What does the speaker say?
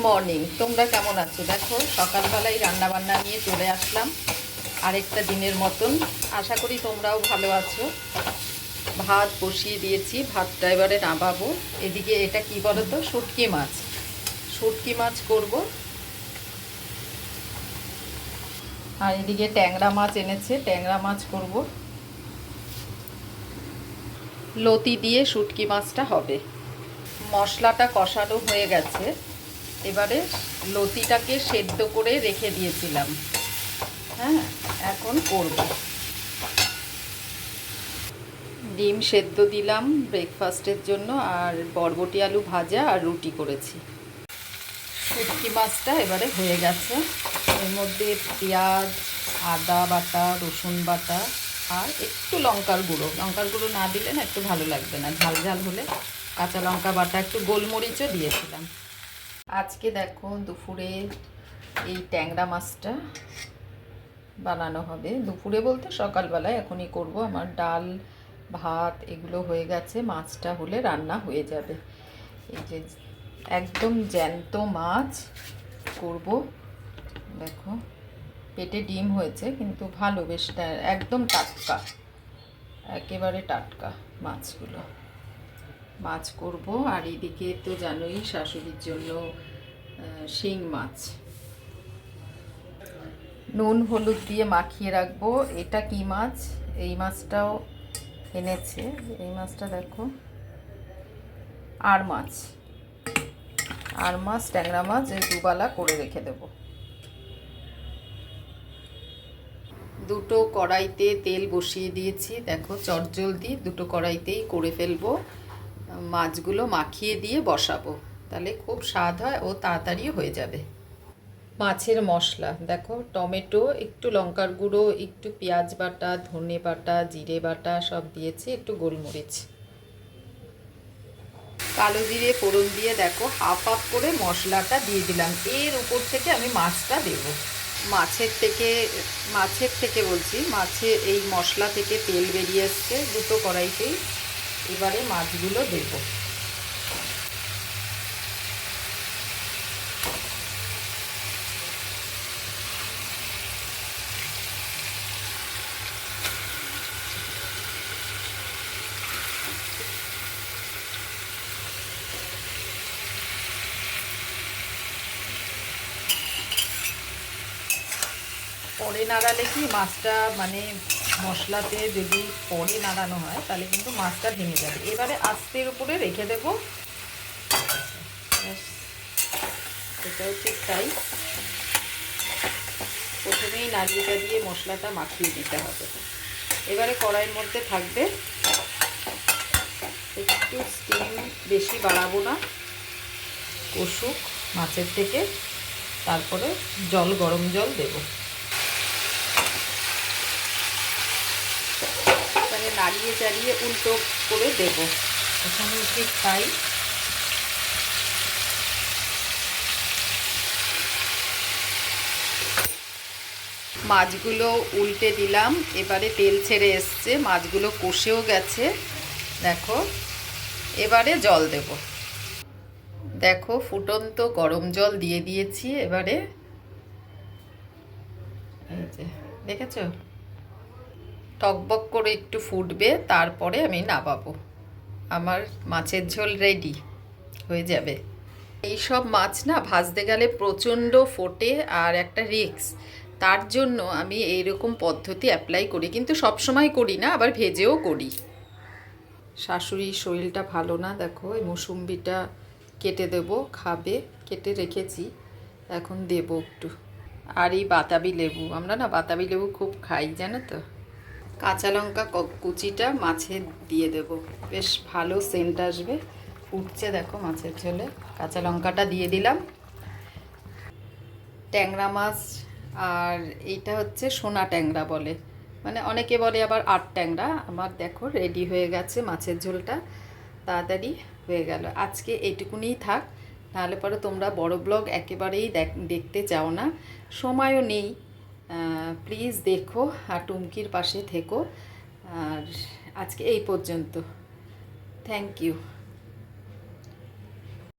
Morning, তোমরা কেমন আছো? দেখো সকালবেলায় রান্নাবান্না নিয়ে চলে আসলাম আরেকটা দিনের মতন। আশা করি তোমরাও ভালো আছো। ভাত বসিয়ে দিয়েছি, ভাতটা এবারে নামাবো। এদিকে এটা কি বলো তো, শুটকি মাছ। শুটকি মাছ করব। আর এদিকে ট্যাংরা মাছ এনেছে, ট্যাংরা মাছ করব। লতি দিয়ে শুটকি মাছটা হবে। মশলাটা কষানো হয়ে গেছে। এবারে লতিটাকে সেদ্ধ করে রেখে দিয়েছিলাম। হ্যাঁ, এখন করব। ডিম সেদ্ধ দিলাম ব্রেকফাস্টের জন্য, আর বরবটি আলু ভাজা আর রুটি করেছি। শুটকি মাছটা এবারে হয়ে গেছে। এর মধ্যে পেঁয়াজ, আদা বাটা, রসুন বাটা আর একটু লঙ্কার গুঁড়ো না দিলে না একটু ভালো লাগবে না, ঝাল ঝাল হলে কাঁচা লঙ্কা বাটা, একটু গোলমরিচও দিয়েছিলাম। আজকে দেখো দুপুরে এই ট্যাংরা মাছটা বানানো হবে। দুপুরে বলতে সকালবেলায়, এখনই করব। আমার ডাল ভাত এগুলো হয়ে গেছে, মাছটা হলে রান্না হয়ে যাবে। এই যে একদম জ্যান্ত মাছ করব। দেখো পেটে ডিম হয়েছে, কিন্তু ভালো, বেশ একদম টাটকা, একেবারে টাটকা মাছগুলো। মাছ করব। আর এদিকে তো জানোই শাশুড়ির জন্য শিং মাছ নুন হলুদ দিয়ে মাখিয়ে রাখবো। এটা কি মাছ? এই মাছটাও এনেছে। এই মাছটা দেখো, আর মাছ ট্যাংরা মাছ, এই দুবেলা করে রেখে দেব। দুটো কড়াইতে তেল বসিয়ে দিয়েছি। দেখো চটজলদি দুটো কড়াইতেই করে ফেলবো। মাছগুলো মাখিয়ে দিয়ে বসাবো, তাহলে খুব স্বাদ হয় ও তাড়াতাড়ি হয়ে যাবে। মাছের মশলা দেখো, টমেটো, একটু লঙ্কার গুঁড়ো, একটু পেঁয়াজ বাটা, ধনে বাটা, জিরে বাটা সব দিয়েছি, একটু গোলমরিচ, কালো জিরে ফোড়ন দিয়ে দেখো হাফ হাফ করে মশলাটা দিয়ে দিলাম। এর উপর থেকে আমি মাছটা দেব। মাছের থেকে বলছি, এই মশলা থেকে তেল বেরিয়ে এসছে দুটো কড়াইতেই। এবারে মাছগুলো দেবো। পরে নাড়ালে কি মাছটা, মানে মশলাতে যদি পরে নাড়ানো হয় তাহলে কিন্তু মাছটা ভেঙে যাবে। এবারে আস্তের উপরে রেখে দেবো। এটাও ঠিক তাই, প্রথমেই নাড়িয়ে দিয়ে মশলাটা মাখিয়ে দিতে হবে। এবারে কড়াইয়ের মধ্যে থাকবে, একটু স্টিম বেশি বাড়াবো না, কষুক মাছের থেকে, তারপরে গরম জল দেবো। এখানে নাড়িয়ে চাড়িয়ে উল্টো করে দেবো। এখানে ঠিক তাই। মাছগুলো উল্টে দিলাম, এবারে তেল ছেড়ে এসছে, মাছগুলো কষেও গেছে। দেখো এবারে জল দেব। দেখো ফুটন্ত গরম জল দিয়ে দিয়েছি। এবারে এই যে দেখেছো, টকবক করে একটু ফুটবে, তারপরে আমি নামাবো। আমার মাছের ঝোল রেডি হয়ে যাবে। এই সব মাছ না ভাজতে গেলে প্রচণ্ড ফোটে, আর একটা রিস্ক। তার জন্য আমি এইরকম পদ্ধতি অ্যাপ্লাই করি, কিন্তু সব সময় করি না, আবার ভেজেও করি। শাশুড়ির শরীরটা ভালো না, দেখো এই মুসুম্বিটা কেটে দেব, খাবে, কেটে রেখেছি, এখন দেব একটু। আর এই বাতাবি লেবু, আমরা না বাতাবি লেবু খুব খাই, জানো তো। কাঁচা লঙ্কা কুচিটা মাছে দিয়ে দেব, বেশ ভালো সেন্ট আসবে। ফুটছে দেখো মাছের ঝোলে, কাঁচা লঙ্কাটা দিয়ে দিলাম। ট্যাংরা মাছ, আর এইটা হচ্ছে সোনা ট্যাংরা বলে, মানে অনেকে বলে আবার আট ট্যাংরা। আমার দেখো রেডি হয়ে গেছে মাছের ঝোলটা, তাড়াতাড়ি হয়ে গেল। আজকে এইটুকুনিই থাক, নাহলে পরে তোমরা বড় ব্লগ একেবারেই দেখতে চাও না, সময়ও নেই। প্লিজ দেখো আর টুমকির পাশে থেকো। আর আজকে এই পর্যন্ত। Thank you.